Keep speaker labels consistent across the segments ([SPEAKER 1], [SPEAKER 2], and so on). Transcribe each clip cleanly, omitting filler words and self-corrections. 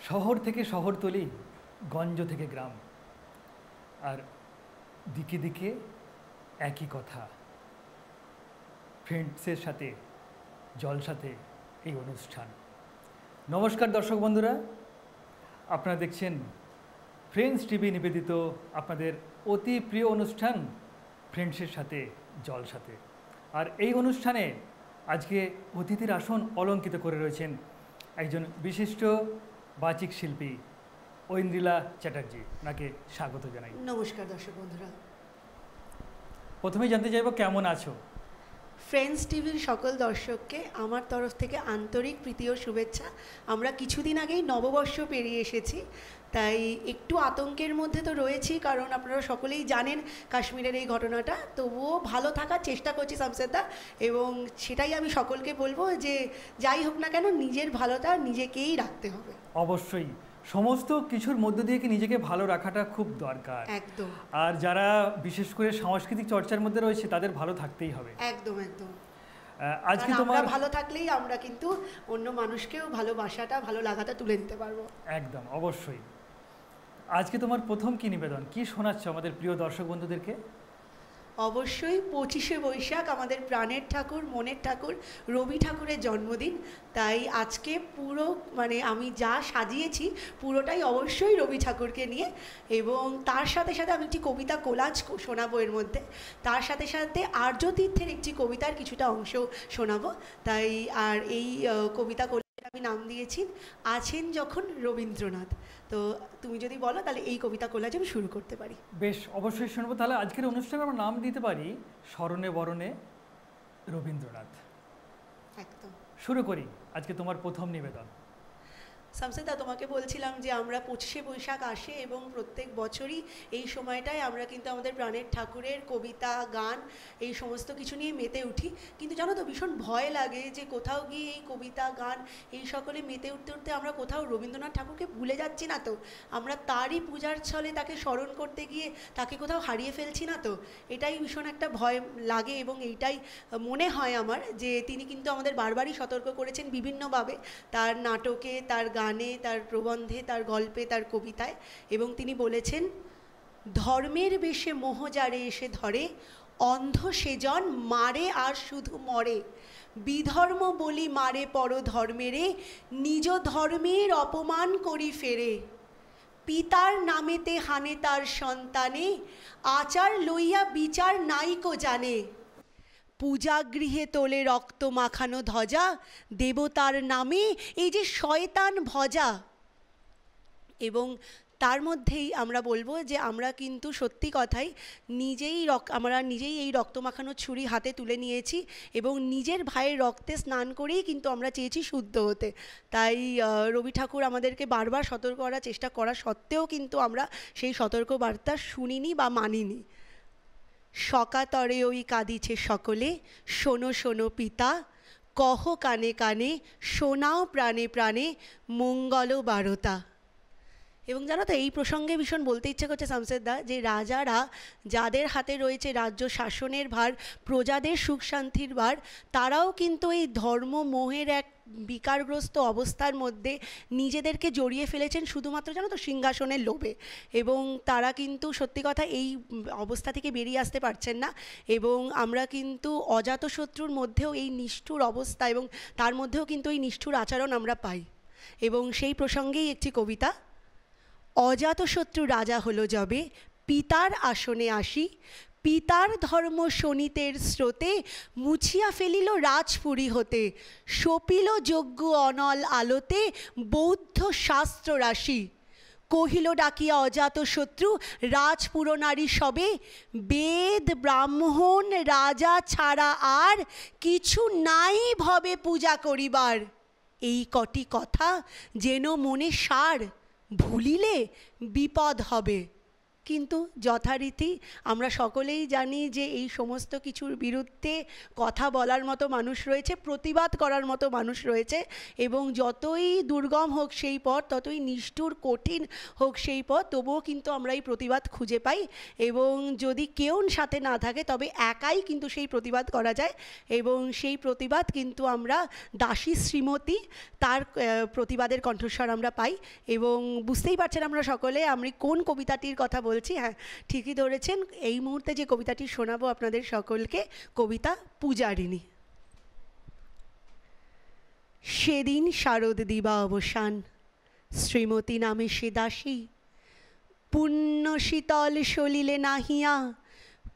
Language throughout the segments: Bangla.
[SPEAKER 1] শহর থেকে শহরতলি, গঞ্জ থেকে গ্রাম, আর দিকে দিকে একই কথা। ফ্রেন্ডসের সাথে জলসাতে এই অনুষ্ঠান। নমস্কার দর্শক বন্ধুরা, আপনারা দেখছেন ফ্রেন্ডস টিভি নিবেদিত আপনাদের অতি প্রিয় অনুষ্ঠান ফ্রেন্ডসের সাথে জলসাতে। আর এই অনুষ্ঠানে আজকে অতিথির আসন অলঙ্কিত করে রয়েছেন একজন বিশিষ্ট বাচিক শিল্পী ঐন্দ্রিলা চ্যাটার্জি। ওনাকে স্বাগত জানাই।
[SPEAKER 2] নমস্কার দর্শক বন্ধুরা,
[SPEAKER 1] প্রথমেই জানতে চাইব কেমন আছো?
[SPEAKER 2] ফ্রেন্ডস টিভির সকল দর্শককে আমার তরফ থেকে আন্তরিক প্রীতি ও শুভেচ্ছা। আমরা কিছুদিন আগেই নববর্ষ পেরিয়ে এসেছি, তাই একটু আতঙ্কের মধ্যে তো রয়েছি, কারণ আপনারা সকলেই জানেন কাশ্মীরের এই ঘটনাটা। তবুও ভালো থাকার চেষ্টা করছি শামসেদদা, এবং সেটাই আমি সকলকে বলবো যে যাই হোক না কেন নিজের ভালোটা নিজেকেই রাখতে হবে।
[SPEAKER 1] অবশ্যই, সমস্ত কিছুর মধ্য দিয়ে কি নিজেকে ভালো রাখাটা খুব দরকার।
[SPEAKER 2] একদম।
[SPEAKER 1] আর যারা বিশেষ করে সাংস্কৃতিক চর্চার মধ্যে রয়েছে তাদের ভালো থাকতেই হবে।
[SPEAKER 2] একদম একদম।
[SPEAKER 1] আজকে তোমার
[SPEAKER 2] ভালো থাকলেই আমরা কিন্তু অন্য মানুষকেও ভালোবাসাটা ভালো লাগাটা তুলে দিতে পারবো।
[SPEAKER 1] একদম অবশ্যই। আজকে তোমার প্রথম কি নিবেদন, কি শোনাচ্ছ আমাদের প্রিয় দর্শক বন্ধুদেরকে?
[SPEAKER 2] অবশ্যই 25শে বৈশাখ আমাদের প্রাণের ঠাকুর, মনের ঠাকুর রবি ঠাকুরের জন্মদিন। তাই আজকে পুরো আমি যা সাজিয়েছি পুরোটাই অবশ্যই রবি ঠাকুরকে নিয়ে, এবং তার সাথে সাথে আমি একটি কবিতা কোলাজ শোনাবো এর মধ্যে। তার সাথে সাথে আর্য তীর্থের একটি কবিতার কিছুটা অংশ শোনাবো। তাই আর এই কবিতা আমি নাম দিয়েছি আছেন যখন রবীন্দ্রনাথ। তো তুমি যদি বলো তাহলে এই কবিতা কোলাজ আমি শুরু করতে পারি।
[SPEAKER 1] বেশ, অবশ্যই শুনবো। তাহলে আজকের অনুষ্ঠানে আমরা নাম দিতে পারি স্মরণে বরণে রবীন্দ্রনাথ।
[SPEAKER 2] একদম
[SPEAKER 1] শুরু করি আজকে তোমার প্রথম নিবেদন।
[SPEAKER 2] শামসেদদা, তোমাকে বলছিলাম যে আমরা 25শে বৈশাখ আসে এবং প্রত্যেক বছরই এই সময়টায় আমরা কিন্তু আমাদের প্রাণের ঠাকুরের কবিতা, গান এই সমস্ত কিছু নিয়ে মেতে উঠি। কিন্তু জানো তো, ভীষণ ভয় লাগে যে কোথাও গিয়ে এই কবিতা, গান এই সকলে মেতে উঠতে উঠতে আমরা কোথাও রবীন্দ্রনাথ ঠাকুরকে ভুলে যাচ্ছি না তো? আমরা তারই পূজার ছলে তাকে স্মরণ করতে গিয়ে তাকে কোথাও হারিয়ে ফেলছি না তো? এটাই ভীষণ একটা ভয় লাগে, এবং এইটাই মনে হয় আমার যে তিনি কিন্তু আমাদের বারবারই সতর্ক করেছেন বিভিন্নভাবে, তার নাটকে, তার গানে, তার প্রবন্ধে, তার গল্পে, তার কবিতায়। এবং তিনি বলেছেন, ধর্মের বেশে মোহ যারে এসে ধরে, অন্ধ সেজন মারে আর শুধু মরে। বিধর্ম বলি মারে পর ধর্মেরে, নিজ ধর্মের অপমান করি ফেরে। পিতার নামেতে হানে তার সন্তানে, আচার লইয়া বিচার নাইকো জানে। পূজাগৃহে তোলে রক্ত মাখানো ধ্বজা, দেবতার নামে এই যে শয়তান ভজা। এবং তার মধ্যেই আমরা বলবো যে আমরা কিন্তু সত্যি কথাই আমরা নিজেই এই রক্ত মাখানো ছুরি হাতে তুলে নিয়েছি, এবং নিজের ভাইয়ের রক্তে স্নান করেই কিন্তু আমরা চেয়েছি শুদ্ধ হতে। তাই রবি ঠাকুর আমাদেরকে বারবার সতর্ক করার চেষ্টা করা সত্ত্বেও কিন্তু আমরা সেই সতর্ক বার্তা শুনিনি বা মানিনি। সকাতরে ওই কাঁদিছে সকলে, শোনো শোনো পিতা, কহ কানে কানে, শোনাও প্রাণে প্রাণে, মঙ্গল বারতা। এবং জানো তো, এই প্রসঙ্গে ভীষণ বলতে ইচ্ছে করছে শামসেদদা, যে রাজারা যাদের হাতে রয়েছে রাজ্য শাসনের ভার, প্রজাদের সুখ শান্তির ভার, তারাও কিন্তু এই ধর্ম মোহের এক বিকারগ্রস্ত অবস্থার মধ্যে নিজেদেরকে জড়িয়ে ফেলেছেন শুধুমাত্র জানো তো সিংহাসনের লোভে, এবং তারা কিন্তু সত্যি কথা এই অবস্থা থেকে বেরিয়ে আসতে পারছেন না। এবং আমরা কিন্তু অজাতশত্রুর মধ্যেও এই নিষ্ঠুর অবস্থা, এবং তার মধ্যেও কিন্তু এই নিষ্ঠুর আচরণ আমরা পাই। এবং সেই প্রসঙ্গেই একটি কবিতা। অজাতশত্রু রাজা হলো যবে, পিতার আসনে আসি, পিতার ধর্ম শোনিতের স্রোতে, মুছিয়া ফেলিল রাজপুরী হতে, সপিল যজ্ঞ অনল আলোতে, বৌদ্ধ শাস্ত্র রাশি। কহিল ডাকিয়া অজাতশত্রু, রাজপুর নারী সবে, বেদ ব্রাহ্মণ রাজা ছাড়া আর কিছু নাই ভবে পূজা করিবার। এই কটি কথা যেন মনে সার, ভুলিলে বিপদ হবে। কিন্তু যথারীতি আমরা সকলেই জানি যে এই সমস্ত কিছুর বিরুদ্ধে কথা বলার মতো মানুষ রয়েছে, প্রতিবাদ করার মতো মানুষ রয়েছে, এবং যতই দুর্গম হোক সেই পথ, ততই নিষ্ঠুর কঠিন হোক সেই পথ, তবুও কিন্তু আমরা এই প্রতিবাদ খুঁজে পাই। এবং যদি কেউ সাথে না থাকে তবে একাই কিন্তু সেই প্রতিবাদ করা যায়। এবং সেই প্রতিবাদ কিন্তু আমরা দাসী শ্রীমতী তার প্রতিবাদের কণ্ঠস্বর আমরা পাই। এবং বুঝতেই পারছেন আমরা সকলে আমি কোন কবিতাটির কথা বলছি। হ্যাঁ, ঠিকই ধরেছেন। এই মুহূর্তে যে কবিতাটি শোনাবো আপনাদের সকলকে, কবিতা পূজারিণী। সেদিন শারদ দিবা অবসান, শ্রীমতী নামে সে দাসী, পুণ্য শীতল সলিলে নাহিয়া,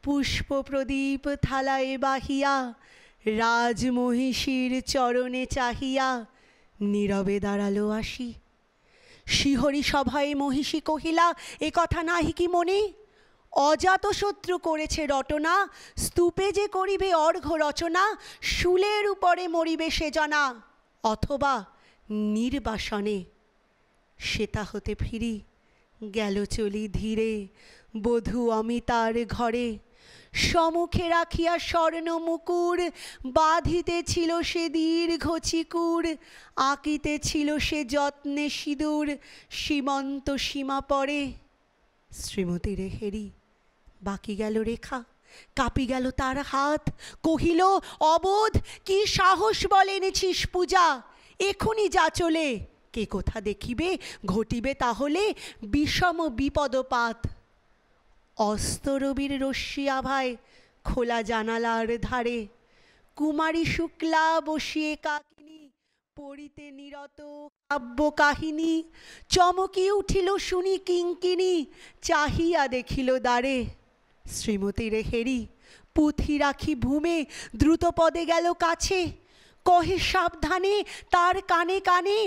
[SPEAKER 2] পুষ্প প্রদীপ থালায় বাহিয়া, রাজমহিষীর চরণে চাহিয়া নীরবে দাঁড়ালো আসি। শিহরি সভায় মহিষী কহিলা, এ কথা নাহি কি মনে? অজাত শত্রু করেছে রটনা, স্তূপে যে করিবে অর্ঘ্য রচনা, শূলের উপরে মরিবে সে জনা, অথবা নির্বাসনে। সেতা হতে ফিরি গেল চলি ধীরে, বধূ অমিতার ঘরে। সম্মুখে রাখিয়া স্বর্ণ মুকুর, বাঁধিতেছিল সে দীর্ঘ চিকুর, আঁকিতেছিল সে যত্নে সিঁদুর, সীমন্ত সীমা পরে। শ্রীমতী রে হেরি বাকি গেল রেখা, কাঁপি গেল তার হাত, কহিল, অবোধ কি সাহস বলে এনেছিস পূজা, এখনই যা চলে, কে কোথা দেখিবে, ঘটিবে তাহলে বিষম বিপদপাত। অস্তরবীর রশ্মি আভায় খোলা জানালার ধারে, কুমারী শুক্লা বসিয়ে কাকিনী পড়িতে নিরত কাব্য কাহিনী, চমকি উঠিল শুনি কিঙ্কিনী, চাহিয়া দেখিল দ্বারে। শ্রীমতী রে হেরি পুঁথি রাখি ভূমে, দ্রুত পদে গেল কাছে, কহে সাবধানে তার কানে কানে,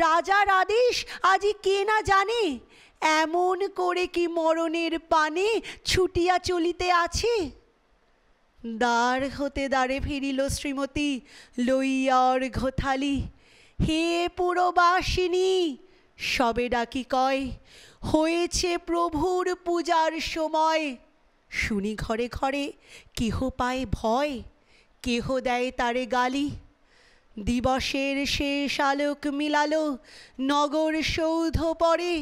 [SPEAKER 2] রাজার আদেশ আজি কে না জানে, এমন করে কি মরণের পানে ছুটিয়া চলিতে আছে। দ্বার হতে দ্বারে ফিরিল শ্রীমতী লইয়া অর্ঘ্য থালি, হে পুরবাসিনী সবে ডাকি কয়, হয়েছে প্রভুর পূজার সময়। শুনি ঘরে ঘরে কেহ পায় ভয়, কেহ দেয় তারে গালি। দিবসের শেষ আলোক মিলালো নগর সৌধ পরে,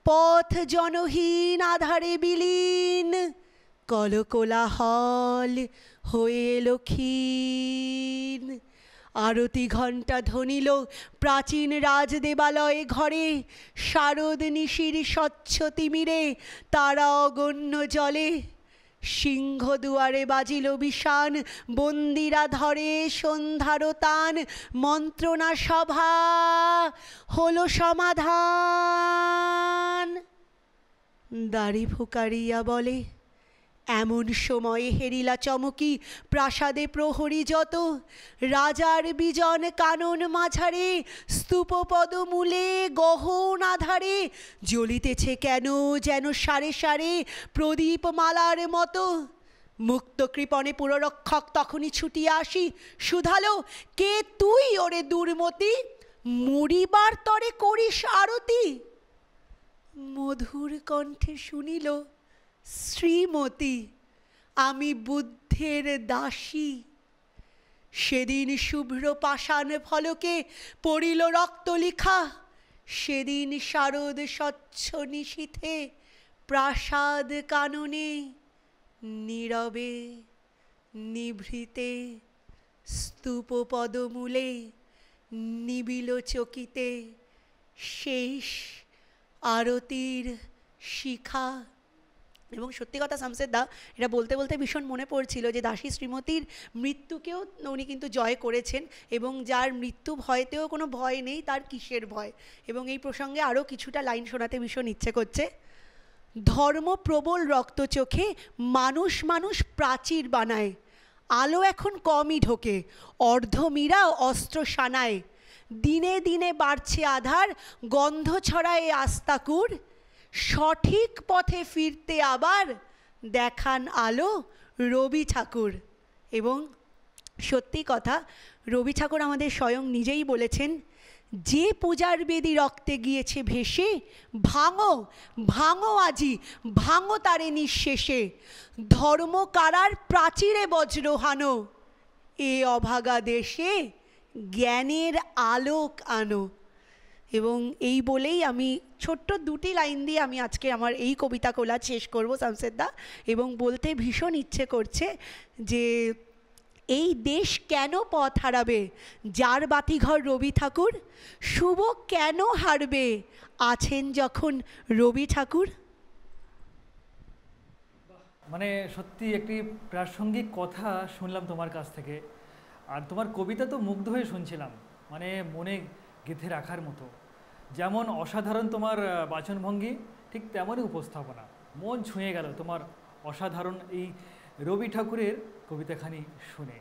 [SPEAKER 2] পথ জনহীন আধারে বিলীন, কলকোলাহল হয়ে এলো ক্ষীণ। আরতি ঘণ্টা ধ্বনিল প্রাচীন রাজদেবালয়ে ঘরে, শারদ নিশির স্বচ্ছ তিমিরে তারা অগণ্য জলে। সিংহ দুয়ারে বাজিল বিষান, বন্দিরা ধরে সন্ধ্যার তান, মন্ত্রণা সভা হলো সমাধান। দাড়ি ফুকারিয়া বলে, এমন সময়ে হেরিলা চমকি প্রাসাদে প্রহরী যত, রাজার বিজন কানন মাঝারে, স্তূপপদ মূলে গহন আধারে, জ্বলিতেছে কেন যেন সারে সারে প্রদীপ মালার মতো। মুক্ত কৃপণে পুররক্ষক তখনই ছুটিয়া আসি, শুধালো, কে তুই ওরে দুর্মতি, মরিবার তরে করিস আরতি। মধুর কণ্ঠে শুনিল, শ্রীমতী আমি বুদ্ধের দাসী। সেদিন শুভ্র পাষাণ ফলকে পড়িল রক্ত লিখা, সেদিন শারদ স্বচ্ছ নিশীথে প্রাসাদ কাননে, নীরবে নিভৃতে স্তূপ পদমূলে, নিবিল চকিতে শেষ আরতির শিখা। এবং সত্যি কথা শামশেদ দা, এটা বলতে বলতে ভীষণ মনে পড়ছিল যে দাসী শ্রীমতীর মৃত্যুকেও উনি কিন্তু জয় করেছেন, এবং যার মৃত্যু ভয়তেও কোনো ভয় নেই, তার কিসের ভয়। এবং এই প্রসঙ্গে আরও কিছুটা লাইন শোনাতে ভীষণ ইচ্ছে করছে। ধর্ম প্রবল রক্ত চোখে মানুষ মানুষ প্রাচীর বানায়, আলো এখন কমই ঢোকে, অর্ধমীরা অস্ত্র সানায়, দিনে দিনে বাড়ছে আধার, গন্ধ ছড়ায় আস্তাকুর, সঠিক পথে ফিরতে আবার দেখান আলো রবি ঠাকুর। এবং সত্যি কথা, রবি ঠাকুর আমাদের স্বয়ং নিজেই বলেছেন যে পূজার বেদী রক্তে গিয়েছে ভেসে, ভাঙো ভাঙো আজি, ভাঙো তারে নিঃশেষে, ধর্ম কারার প্রাচীরে বজ্র হানো, এ অভাগা দেশে জ্ঞানের আলোক আনো। এবং এই বলেই আমি ছোট্ট দুটি লাইন দিয়ে আমি আজকে আমার এই কবিতা কোলাজ শেষ করব শামশেরদা, এবং বলতে ভীষণ ইচ্ছে করছে যে এই দেশ কেন পথ হারাবে, যার বাতিঘর রবি ঠাকুর, শুভ কেন হারবে, আছেন যখন রবি ঠাকুর।
[SPEAKER 1] মানে সত্যি একটি প্রাসঙ্গিক কথা শুনলাম তোমার কাছ থেকে, আর তোমার কবিতা তো মুগ্ধ হয়ে শুনছিলাম, মানে মনে গেঁথে রাখার মতো। যেমন অসাধারণ তোমার বাচনভঙ্গি, ঠিক তেমনই উপস্থাপনা, মন ছুঁয়ে গেল তোমার অসাধারণ এই রবি ঠাকুরের কবিতাখানি শুনে।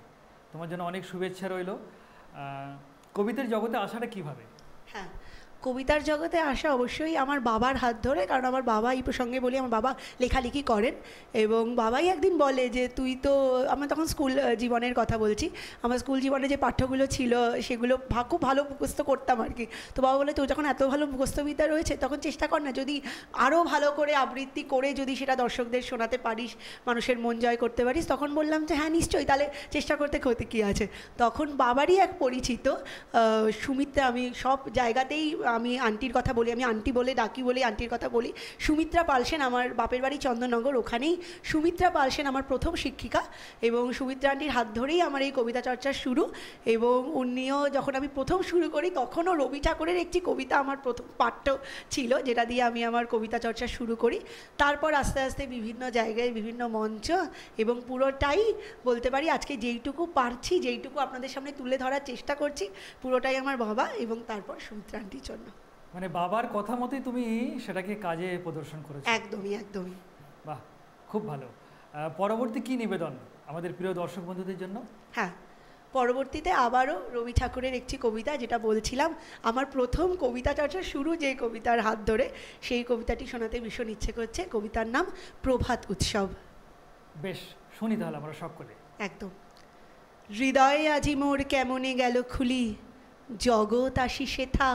[SPEAKER 1] তোমার জন্য অনেক শুভেচ্ছা রইল। কবিতার জগতে আসাটা কিভাবে?
[SPEAKER 2] হ্যাঁ, কবিতার জগতে আসা অবশ্যই আমার বাবার হাত ধরে, কারণ আমার বাবা, এই প্রসঙ্গে বলি, আমার বাবা লেখালেখি করেন, এবং বাবাই একদিন বলে যে তুই তো, আমার তখন স্কুল জীবনের কথা বলছি, আমার স্কুল জীবনে যে পাঠ্যগুলো ছিল সেগুলো খুব ভালো মুখস্থ করতাম আর কি। তো বাবা বলে, তোর যখন এত ভালো মুখস্থবিদ্যা রয়েছে তখন চেষ্টা কর না, যদি আরও ভালো করে আবৃত্তি করে যদি সেটা দর্শকদের শোনাতে পারিস, মানুষের মন জয় করতে পারিস। তখন বললাম যে হ্যাঁ নিশ্চয়ই, তাহলে চেষ্টা করতে ক্ষতি কী আছে। তখন বাবারই এক পরিচিত সুমিত্রা, আমি সব জায়গাতেই আমি আন্টির কথা বলি, আমি আন্টি বলে ডাকি বলে আন্টির কথা বলি, সুমিত্রা পালসেন, আমার বাপের বাড়ি চন্দননগর, ওখানেই সুমিত্রা পালসেন আমার প্রথম শিক্ষিকা, এবং সুমিত্রা আন্টির হাত ধরেই আমার এই কবিতা চর্চার শুরু। এবং উনিও যখন আমি প্রথম শুরু করি তখনও রবি ঠাকুরের একটি কবিতা আমার প্রথম পাঠ্য ছিল, যেটা দিয়ে আমি আমার কবিতা চর্চা শুরু করি। তারপর আস্তে আস্তে বিভিন্ন জায়গায় বিভিন্ন মঞ্চ, এবং পুরোটাই বলতে পারি আজকে যেইটুকু পারছি, যেইটুকু আপনাদের সামনে তুলে ধরার চেষ্টা করছি, পুরোটাই আমার বাবা এবং তারপর সুমিত্রা আন্টির জন্য।
[SPEAKER 1] মানে বাবার কথা মতোই তুমি সেটাকে কাজে প্রদর্শন করেছো।
[SPEAKER 2] একদমই একদমই।
[SPEAKER 1] বাহ, খুব ভালো। পরবর্তী কি নিবেদন আমাদের প্রিয় দর্শক বন্ধুদের জন্য?
[SPEAKER 2] হ্যাঁ, পরবর্তীতে আবারও রবি ঠাকুরের একটি কবিতা, যেটা বলছিলাম আমার প্রথম কবিতা চর্চা শুরু যে কবিতার হাত ধরে, সেই কবিতাটি শোনাতে ভীষণ ইচ্ছে করছে। কবিতার নাম প্রভাত উৎসব।
[SPEAKER 1] বেশ, শুনি তাহলে আমরা সকলে।
[SPEAKER 2] একদম। হৃদয়ে আজি মোর কেমনে গেল খুলি, জগৎ আসি সেথা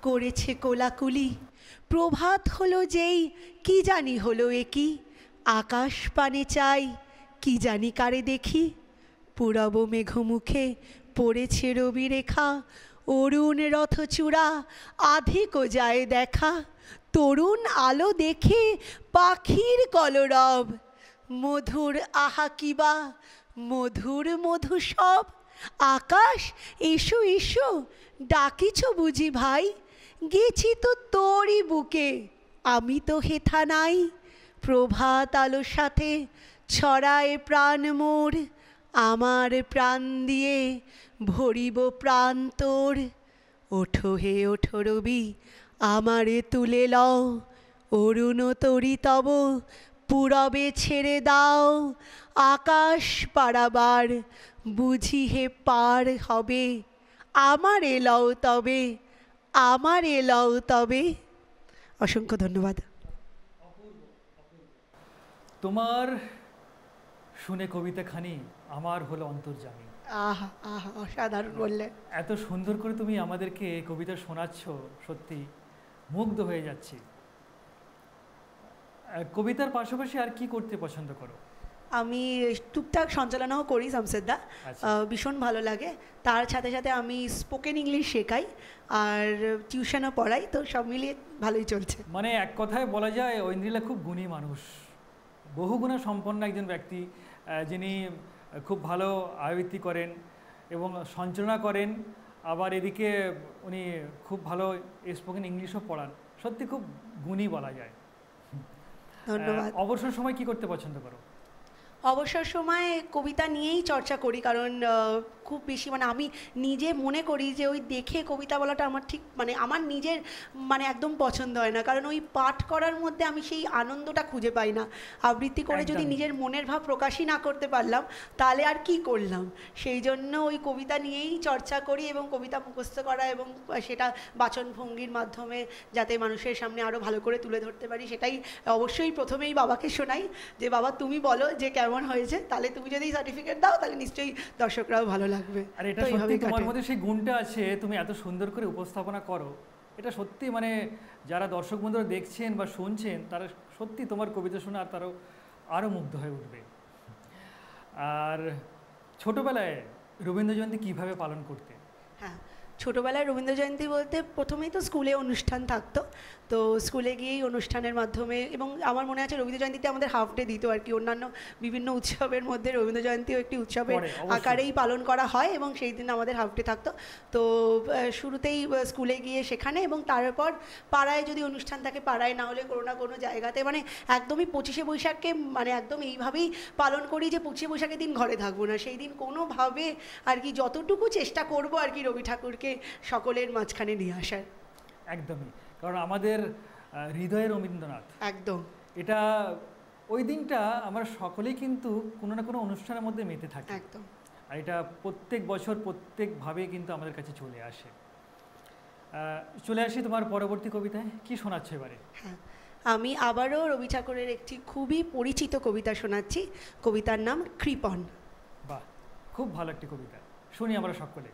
[SPEAKER 2] করেছে কোলাকুলি, প্রভাত হলো যেই কি জানি হলো একি, আকাশ পানে চাই কি জানি কারে দেখি, পুরব মেঘমুখে পড়েছে রবি রেখা, অরুণ রথচূড়া আধিক যায় দেখা, তরুণ আলো দেখে পাখির কলরব, মধুর আহা কিবা মধুর মধু সব, আকাশ এসো এসো ডাকিছ বুঝি ভাই, গেছি তো তোরই বুকে আমি তো হেথা নাই, প্রভাত আলোর সাথে ছড়ায় প্রাণ মোর, আমার প্রাণ দিয়ে ভরিব প্রাণ তোর, ওঠো হে ওঠো রবি আমারে তুলে লও, অরুণ তরি তব পুরবে ছেড়ে দাও, আকাশ পারাবার বুঝি হে পার হবে, আমার এলাও তবে আমার এলাও তবে। অসংখ্য ধন্যবাদ।
[SPEAKER 1] তোমার শুনে কবিতাখানি আমার হলো অন্তর্যামী।
[SPEAKER 2] আহা আহা, অসাধারণ বললে।
[SPEAKER 1] এত সুন্দর করে তুমি আমাদেরকে কবিতা শোনাচ্ছ, সত্যি মুগ্ধ হয়ে যাচ্ছি। কবিতার পাশাপাশি আর কি করতে পছন্দ করো?
[SPEAKER 2] আমি টুকটাক সঞ্চালনাও করি শামশেরদা,
[SPEAKER 1] আচ্ছা।
[SPEAKER 2] ভীষণ ভালো লাগে। তার সাথে সাথে আমি স্পোকেন ইংলিশ শেখাই আর টিউশনও পড়াই, তো সব মিলিয়ে ভালোই চলছে।
[SPEAKER 1] মানে এক কথায় বলা যায় ঐন্দ্রিলা খুব গুণী মানুষ, বহুগুণে সম্পন্ন একজন ব্যক্তি, যিনি খুব ভালো আবৃত্তি করেন এবং সঞ্চালনা করেন, আবার এদিকে উনি খুব ভালো স্পোকেন ইংলিশও পড়ান। সত্যি খুব গুণী বলা যায়।
[SPEAKER 2] ধন্যবাদ।
[SPEAKER 1] অবসর সময় কি করতে পছন্দ করো?
[SPEAKER 2] অবসর সময় কবিতা নিয়েই চর্চা করি, কারণ খুব বেশি মানে আমি নিজে মনে করি যে ওই দেখে কবিতা বলাটা আমার ঠিক মানে আমার নিজের মানে একদম পছন্দ হয় না, কারণ ওই পাঠ করার মধ্যে আমি সেই আনন্দটা খুঁজে পাই না। আবৃত্তি করে যদি নিজের মনের ভাব প্রকাশই না করতে পারলাম তাহলে আর কি করলাম। সেই জন্য ওই কবিতা নিয়েই চর্চা করি এবং কবিতা মুখস্থ করা এবং সেটা বাচনভঙ্গির মাধ্যমে যাতে মানুষের সামনে আরও ভালো করে তুলে ধরতে পারি, সেটাই অবশ্যই প্রথমেই বাবাকে শোনাই যে বাবা তুমি বলো যে কেমন কেমন হয়েছে, তাহলে তুমি যদি সার্টিফিকেট দাও তাহলে নিশ্চয়ই দর্শকরাও ভালো লাগবে।
[SPEAKER 1] আর এটা
[SPEAKER 2] তো
[SPEAKER 1] সত্যি
[SPEAKER 2] এইভাবেই
[SPEAKER 1] তোমার
[SPEAKER 2] কাটে।
[SPEAKER 1] মধ্যে সেই গুণটা আছে, তুমি এত সুন্দর করে উপস্থাপনা করো, এটা সত্যি মানে যারা দর্শক বন্ধুরা দেখছেন বা শুনছেন তারা সত্যি তোমার কবিতা শুনে আর তারাও আরও মুগ্ধ হয়ে উঠবে। আর ছোটবেলায় রবীন্দ্র জয়ন্তী কীভাবে পালন করতে?
[SPEAKER 2] হ্যাঁ, ছোটোবেলায় রবীন্দ্র জয়ন্তী বলতে প্রথমেই তো স্কুলে অনুষ্ঠান থাকতো, তো স্কুলে গিয়েই অনুষ্ঠানের মাধ্যমে, এবং আমার মনে আছে রবীন্দ্র জয়ন্তীতে আমাদের হাফ ডে দিত আর কি। অন্যান্য বিভিন্ন উৎসবের মধ্যে রবীন্দ্র জয়ন্তীও একটি উৎসবের
[SPEAKER 1] পরে, অবশ্যই।
[SPEAKER 2] আকারেই পালন করা হয়, এবং সেই দিন আমাদের হাফ ডে থাকতো। তো শুরুতেই স্কুলে গিয়ে সেখানে, এবং তারপর পাড়ায় যদি অনুষ্ঠান থাকে পাড়ায়, না হলে কোনো না কোনো জায়গাতে, মানে একদমই 25শে বৈশাখকে মানে একদম এইভাবেই পালন করি যে 25শে বৈশাখের দিন ঘরে থাকবো না, সেই দিন কোনোভাবে আর কি যতটুকু চেষ্টা করব আর কি রবি ঠাকুরকে সকলের মাঝখানে নিয়ে আসার।
[SPEAKER 1] একদমই, কারণ আমাদের হৃদয়ে রবীন্দ্রনাথ,
[SPEAKER 2] একদম
[SPEAKER 1] এটা ওই দিনটা আমরা সকলেই কিন্তু কোনো না কোনো অনুষ্ঠানের মধ্যে মেতে থাকি,
[SPEAKER 2] একদম।
[SPEAKER 1] আর এটা প্রত্যেক বছর প্রত্যেকভাবে কিন্তু আমাদের কাছে চলে আসে। চলে আসি তোমার পরবর্তী কবিতায়, কি শোনাচ্ছ এবারে?
[SPEAKER 2] হ্যাঁ, আমি আবারও রবি ঠাকুরের একটি খুবই পরিচিত কবিতা শোনাচ্ছি। কবিতার নাম কৃপণ।
[SPEAKER 1] বাহ, খুব ভালো একটি কবিতা, শুনি আমরা সকলে।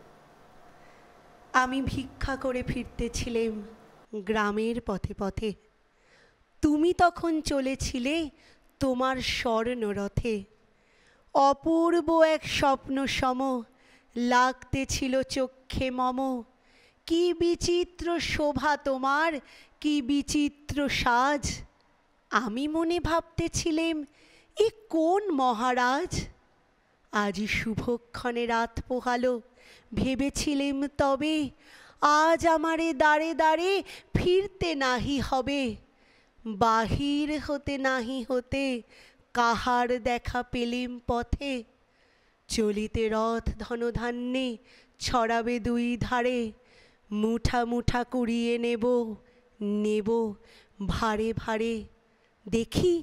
[SPEAKER 2] আমি ভিক্ষা করে ফিরতেছিলাম গ্রামের পথে পথে, তুমি তখন চলেছিলে তোমার স্বর্ণরথে। অপূর্ব এক স্বপ্ন সম লাগতেছিল চক্ষে মম। কি বিচিত্র শোভা তোমার, কি বিচিত্র সাজ। আমি মনে ভাবতেছিলাম এ কোন মহারাজ। আজ শুভক্ষণে রাত পোহালো, ভেবেছিলেম তবে আজ আমারে দাঁড়ে দাঁড়ে ফিরতে নাহি হবে। বাহির হতে নাহি হতে কাহার দেখা পেলেম পথে। চলিতে রথ ধনধান্যে ছড়াবে দুই ধারে। মুঠা মুঠা কুড়িয়ে নেব নেব ভারে ভারে। দেখি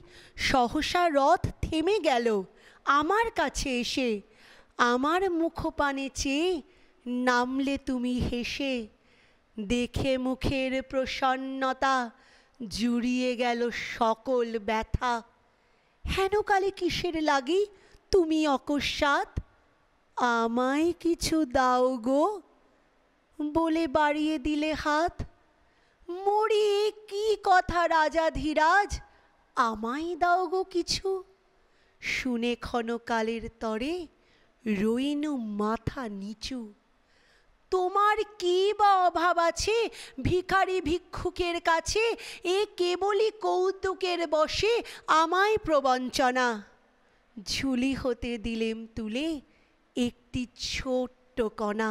[SPEAKER 2] সহসা রথ থেমে গেল আমার কাছে এসে। আমার মুখপানে চেয়ে নামলে তুমি হেসে। দেখে মুখের প্রসন্নতা জুড়িয়ে গেল সকল ব্যথা। হেন কালে কিসের লাগি তুমি অকস্মাৎ, আমায় কিছু দাও গো বলে বাড়িয়ে দিলে হাত। মরি কি কথা রাজা ধীরাজ, আমায় দাও গো কিছু। শুনে ক্ষণকালের তরে রইনু মাথা নিচু। তোমার কি বা অভাব আছে ভিখারি ভিক্ষুকের কাছে, এ কেবলই কৌতুকের বশে আমায় প্রবঞ্চনা। ঝুলি হতে দিলেম তুলে একটি ছোট্ট কণা।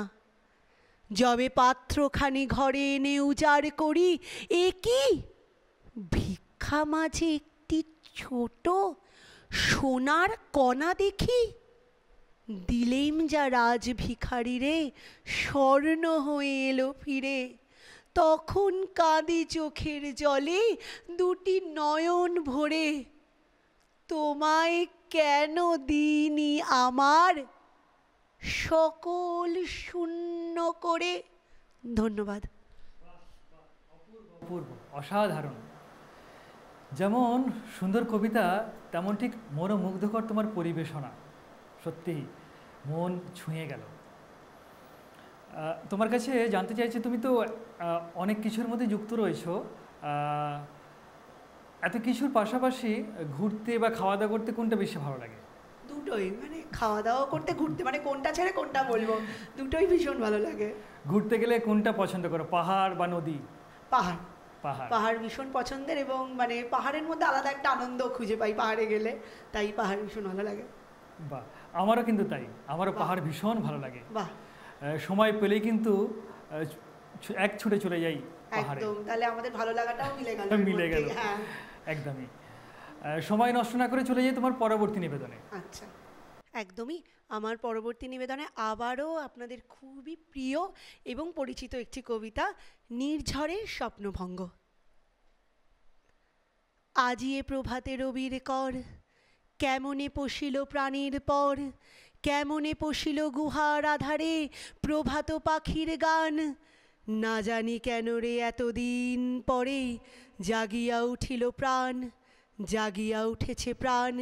[SPEAKER 2] যবে পাত্রখানি ঘরে এনে উজাড় করি, এ কি ভিক্ষা মাঝে একটি ছোট সোনার কণা দেখি। দিলেম যা রাজ ভিখারি রে, স্বর্ণ হয়ে এলো ফিরে। তখন কাঁদি চোখের জলে দুটি নয়ন ভরে। তোমায় কেন দিইনি আমার সকল শূন্য করে। ধন্যবাদ।
[SPEAKER 1] অপূর্ব, অসাধারণ। যেমন সুন্দর কবিতা, তেমন ঠিক মনোমুগ্ধকর তোমার পরিবেশনা, সত্যি মন ছুঁয়ে গেল। তোমার কাছে জানতে চাইছি, তুমি তো অনেক কিছুর মধ্যে যুক্ত রয়েছো, এত কিছুর পাশাপাশি ঘুরতে বা খাওয়া দাওয়া করতে কোনটা বেশি ভালো লাগে?
[SPEAKER 2] দুটোই, মানে খাওয়া দাওয়া করতে ঘুরতে, মানে কোনটা ছেড়ে কোনটা বলবো, দুটোই ভীষণ ভালো লাগে।
[SPEAKER 1] ঘুরতে গেলে কোনটা পছন্দ করো, পাহাড় বা নদী?
[SPEAKER 2] পাহাড়।
[SPEAKER 1] পাহাড়।
[SPEAKER 2] পাহাড় ভীষণ পছন্দের, এবং মানে পাহাড়ের মধ্যে আলাদা একটা আনন্দ খুঁজে পাই পাহাড়ে গেলে, তাই পাহাড় ভীষণ ভালো লাগে।
[SPEAKER 1] বাহ, আমারও কিন্তু তাই, আমারও পাহাড় ভীষণ ভালো লাগে।
[SPEAKER 2] বাহ,
[SPEAKER 1] সময় পেলেই কিন্তু এক ছুটে চলে যাই পাহাড়ে।
[SPEAKER 2] একদম, তাহলে আমাদের ভালো লাগাটাও মিলে গেল।
[SPEAKER 1] মিলে গেল,
[SPEAKER 2] হ্যাঁ,
[SPEAKER 1] একদমই। সময় নষ্ট না করে চলে যাই তোমার পরবর্তী নিবেদনে।
[SPEAKER 2] আচ্ছা, একদমই। আমার পরবর্তী নিবেদনে আবারও আপনাদের খুবই প্রিয় এবং পরিচিত একটি কবিতা, নির্ঝরের স্বপ্নভঙ্গ। আজিয়ে প্রভাতে রবির কর, কেমনে পশিল প্রাণীর পর। কেমনে পশিল গুহার আধারে প্রভাত পাখির গান। না জানি কেন রে এতদিন পরে জাগিয়া উঠিল প্রাণ। জাগিয়া উঠেছে প্রাণ,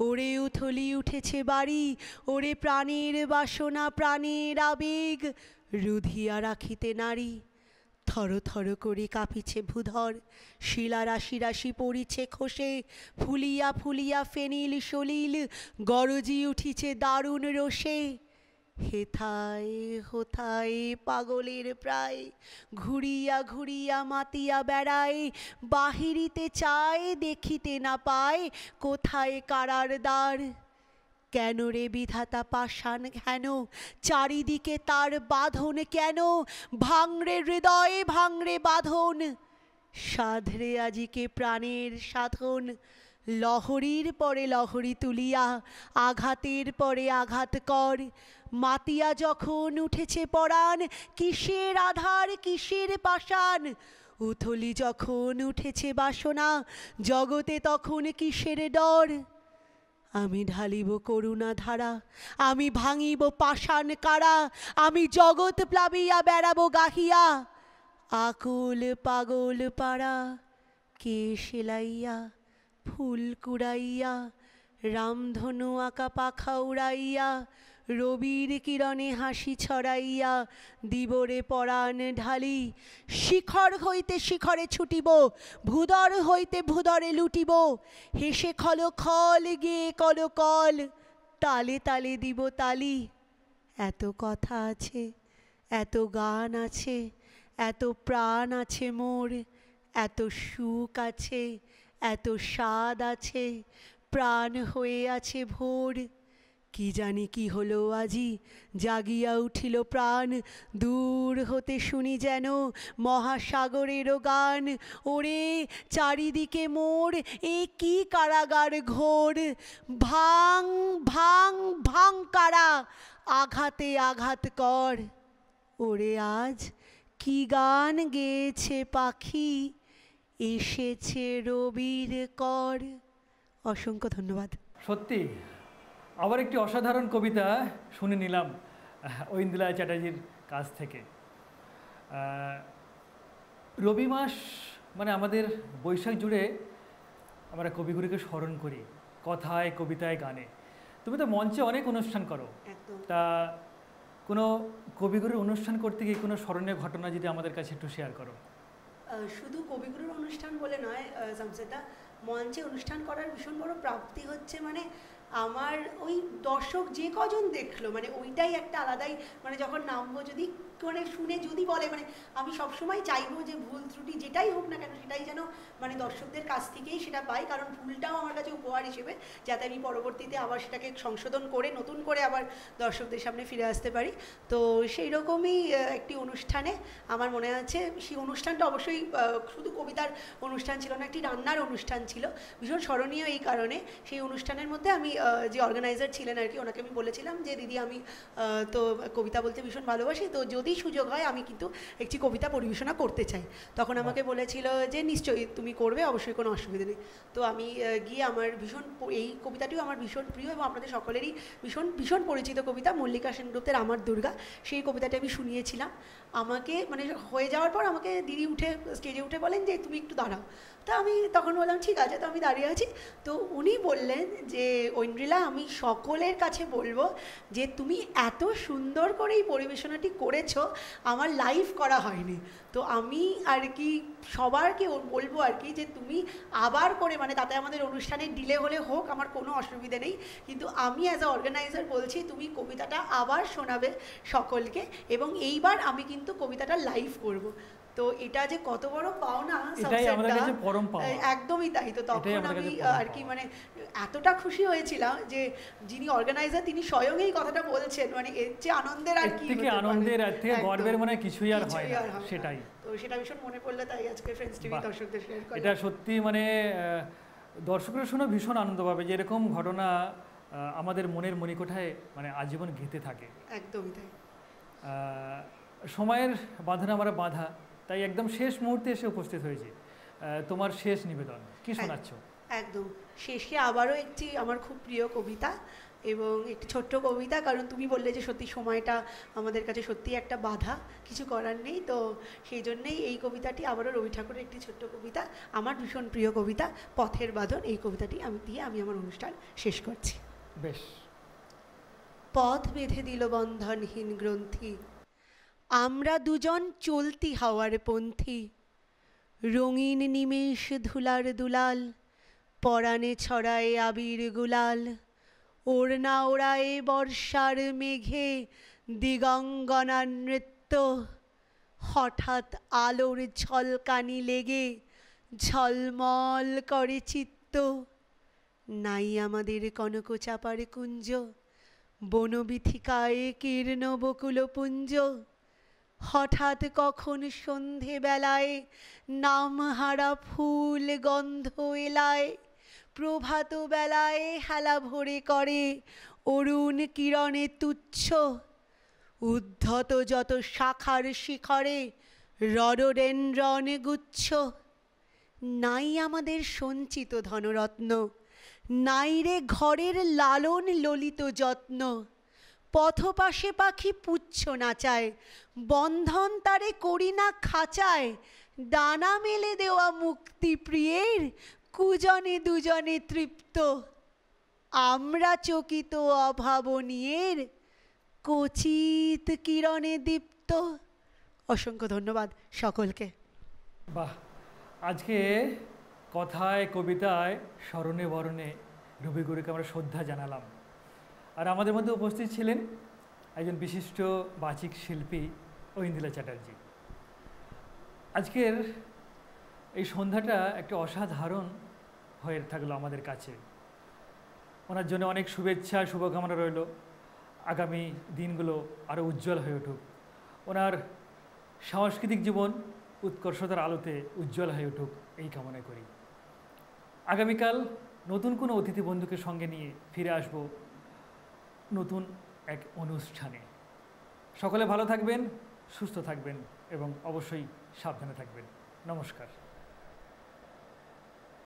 [SPEAKER 2] ওরে উথলি উঠেছে বাড়ি, ওরে প্রাণের বাসনা প্রাণের আবেগ রুধিয়া রাখিতে নারী। থর থর করে কাঁপিছে ভূধর, শিলা রাশি রাশি পড়িছে খসে, ফুলিয়া ফুলিয়া ফেনিল সলিল গরজি উঠিছে দারুণ রোষে। হেথায় হোথায় পাগলের প্রায়, ঘুরিয়া ঘুরিয়া মাতিয়া বেড়ায়, বাহিরিতে চায় দেখিতে না পায় কোথায় কারার দ্বার। কেন রে বিধাতা পাষাণ ঘেন, চারিদিকে তার বাঁধন কেন, ভাঙরে হৃদয়ে ভাঙরে বাঁধন, সাধরে আজিকে প্রাণের সাধন। লহরীর পরে লহরী তুলিয়া আঘাতের পরে আঘাত কর, মাতিয়া যখন উঠেছে পরাণ, কিসের আধার কিসের পাষাণ। উথলি যখন উঠেছে বাসনা, জগতে তখন কিসের ডর। আমি ঢালিব করুণা ধারা, আমি ভাঙিব পাষাণ কারা, আমি জগৎ প্লাবিয়া বেড়াবো গাহিয়া, আকুল পাগল পাড়া। কে সেলাইয়া ফুল কুড়াইয়া, রামধনু আঁকা পাখা উড়াইয়া, রবির কিরণে হাসি ছড়াইয়া দিবরে পরাণ ঢালি। শিখর হইতে শিখরে ছুটিব, ভূদর হইতে ভূদরে লুটিব, হেসে খল খল গিয়ে কল কল, তালে তালে দিব তালি। এত কথা আছে, এত গান আছে, এত প্রাণ আছে মোর, এত সুখ আছে, এত স্বাদ আছে, প্রাণ হয়ে আছে ভোর। কি জানি কি হলো আজি, জাগিয়া উঠিল প্রাণ, দূর হতে শুনি যেন মহাসাগরেরও গান। ওরে চারিদিকে মোর এ কি কারাগার ঘোর, ভাঙ ভাঙ ভাঙ কারা, আঘাতে আঘাত কর। ওরে আজ কি গান গেয়েছে পাখি, এসেছে রবির কর। অসংখ্য ধন্যবাদ।
[SPEAKER 1] সত্যি আবার একটি অসাধারণ কবিতা শুনে নিলাম ঐন্দ্রিলা চ্যাটার্জির কাছ থেকে। রবি মাস মানে আমাদের বৈশাখ জুড়ে আমরা কবিগুরুকে স্মরণ করি কথায় কবিতায় গানে। তুমি তো মঞ্চে অনেক অনুষ্ঠান করো, তা কোনো কবিগুরুর অনুষ্ঠান করতে গিয়ে কোনো স্মরণীয় ঘটনা যদি আমাদের কাছে একটু শেয়ার করো।
[SPEAKER 2] শুধু কবিগুরুর অনুষ্ঠান বলে নয় শামসেদা, মঞ্চে অনুষ্ঠান করার ভীষণ বড় প্রাপ্তি হচ্ছে মানে আমার ওই দর্শক যে কজন দেখলো মানে ওইটাই একটা আলাদাই, মানে যখন নামবো যদি মানে শুনে যদি বলে মানে আমি সবসময় চাইবো যে ভুল ত্রুটি যেটাই হোক না কেন সেটাই যেন মানে দর্শকদের কাছ থেকেই সেটা পাই, কারণ ভুলটাও আমার কাছে উপহার হিসেবে, যাতে আমি পরবর্তীতে আবার সেটাকে সংশোধন করে নতুন করে আবার দর্শকদের সামনে ফিরে আসতে পারি। তো সেই রকমই একটি অনুষ্ঠানে আমার মনে আছে, সেই অনুষ্ঠানটা অবশ্যই শুধু কবিতার অনুষ্ঠান ছিল না, একটি রান্নার অনুষ্ঠান ছিল, ভীষণ স্মরণীয় এই কারণে। সেই অনুষ্ঠানের মধ্যে আমি যে অর্গানাইজার ছিলেন আর কি, ওনাকে আমি বলেছিলাম যে দিদি আমি তো কবিতা বলতে ভীষণ ভালোবাসি, তো যদি সুযোগ হয় আমি কিন্তু একটি কবিতা পরিবেশনা করতে চাই। তখন আমাকে বলেছিল যে নিশ্চয়ই তুমি করবে, অবশ্যই কোনো অসুবিধা নেই। তো আমি গিয়ে আমার ভীষণ এই কবিতাটিও আমার ভীষণ প্রিয় এবং আপনাদের সকলেরই ভীষণ ভীষণ পরিচিত কবিতা মল্লিকা সেনগুপ্তের আমার দুর্গা, সেই কবিতাটি আমি শুনিয়েছিলাম। আমাকে মানে হয়ে যাওয়ার পর আমাকে দিদি উঠে স্টেজে উঠে বলেন যে তুমি একটু দাঁড়াও। তা আমি তখন বললাম ঠিক আছে, তো আমি দাঁড়িয়ে আছি। তো উনি বললেন যে ঐন্দ্রিলা আমি সকলের কাছে বলবো যে তুমি এত সুন্দর করে এই পরিবেশনাটি করেছো, আমার লাইভ করা হয়নি। তো আমি আর কি সবারকে বলবো আর কি যে তুমি আবার করে মানে তাতে আমাদের অনুষ্ঠানে ডিলে হলে হোক আমার কোনো অসুবিধে নেই, কিন্তু আমি অ্যাজ আ অর্গানাইজার বলছি তুমি কবিতাটা আবার শোনাবে সকলকে, এবং এইবার আমি কিন্তু কবিতাটা লাইভ করব। তো এটা যে কত বড় পাওনা,
[SPEAKER 1] এটাই আমাদের কাছে পরম পাওনা।
[SPEAKER 2] একদমই তাই। তো তখন আমি আর কি মানে এতটা খুশি হয়েছিলাম যে যিনি অর্গানাইজার তিনি স্বয়ং এই কথাটা বলছেন, মানে এর যে আনন্দের আর কি
[SPEAKER 1] থেকে আনন্দের আর থেকে গর্বের মনে কিছুই আর হয় না, সেটাই।
[SPEAKER 2] তো সেটা ভীষণ মনে পড়লে তাই আজকে ফ্রেন্ডস টিভি দর্শকদের শেয়ার করা।
[SPEAKER 1] এটা সত্যি মানে দর্শকরা শুনে ভীষণ আনন্দ পাবে যে এরকম ঘটনা আমাদের মনের মণিকোঠায় মানে আজীবন গেঁথে থাকে।
[SPEAKER 2] একদমই তাই।
[SPEAKER 1] সময়ের বাঁধনে আমরা বাঁধা, তাই একদম শেষ মুহূর্তে এসে উপস্থিত হয়েছি। তোমার শেষ নিবেদন কি শোনাচ্ছ?
[SPEAKER 2] একদম শেষে আবারও একটি আমার খুব প্রিয় কবিতা, এবং একটি ছোট্ট কবিতা, কারণ তুমি বললে যে সত্যি সময়টা আমাদের কাছে সত্যি একটা বাধা, কিছু করার নেই। তো সেই জন্যেই এই কবিতাটি আবারও রবি ঠাকুরের একটি ছোট্ট কবিতা, আমার ভীষণ প্রিয় কবিতা পথের বাঁধন। এই কবিতাটি আমি আমার অনুষ্ঠান শেষ করছি।
[SPEAKER 1] বেশ।
[SPEAKER 2] পথ বেঁধে দিল বন্ধনহীন গ্রন্থি, আমরা দুজন চলতি হাওয়ার পন্থী। রঙিন নিমেষ ধুলার দুলাল, পরাণে ছড়ায় আবির গুলাল। ওড়না ওড়ায় বর্ষার মেঘে দিগঙ্গনার নৃত্য। হঠাৎ আলোর ঝলকানি লেগে ঝলমল করে চিত্ত। নাই আমাদের কনক চাপার কুঞ্জ, বনবিথিকায় কীর্ণ বকুল পুঞ্জ। হঠাৎ কখন সন্ধে বেলায় নামহারা ফুল গন্ধ এলায়। প্রভাত বেলায় হেলা ভরে করে অরুণ কিরণে তুচ্ছ। উদ্ধত যত শাখার শিখরে রডোডেনড্রন গুচ্ছ। নাই আমাদের সঞ্চিত ধনরত্ন, নাই রে ঘরের লালন ললিত যত্ন। পথপাশে পাখি পুচ্ছ নাচায়, বন্ধন তারে করি না খাঁচায়। ডানা মেলে দেওয়া মুক্তি প্রিয়ের, কুজনে দুজনে তৃপ্ত। আমরা চকিত অভাবনীয়ের, কচিত কিরণে দীপ্ত। অসংখ্য ধন্যবাদ সকলকে।
[SPEAKER 1] বাহ, আজকে কথায় কবিতায় স্মরণে বরণে রবিগুরুকে আমরা শ্রদ্ধা জানালাম। আর আমাদের মধ্যে উপস্থিত ছিলেন একজন বিশিষ্ট বাচিক শিল্পী ঐন্দ্রিলা চ্যাটার্জি। আজকের এই সন্ধ্যাটা একটা অসাধারণ হয়ে থাকলো আমাদের কাছে। ওনার জন্য অনেক শুভেচ্ছা শুভকামনা রইল। আগামী দিনগুলো আরও উজ্জ্বল হয়ে উঠুক, ওনার সাংস্কৃতিক জীবন উৎকর্ষতার আলোতে উজ্জ্বল হয়ে উঠুক, এই কামনা করি। আগামীকাল নতুন কোনো অতিথি বন্ধুকে সঙ্গে নিয়ে ফিরে আসব নতুন এক অনুষ্ঠানে। সকলে ভালো থাকবেন, সুস্থ থাকবেন এবং অবশ্যই সাবধানে থাকবেন। নমস্কার।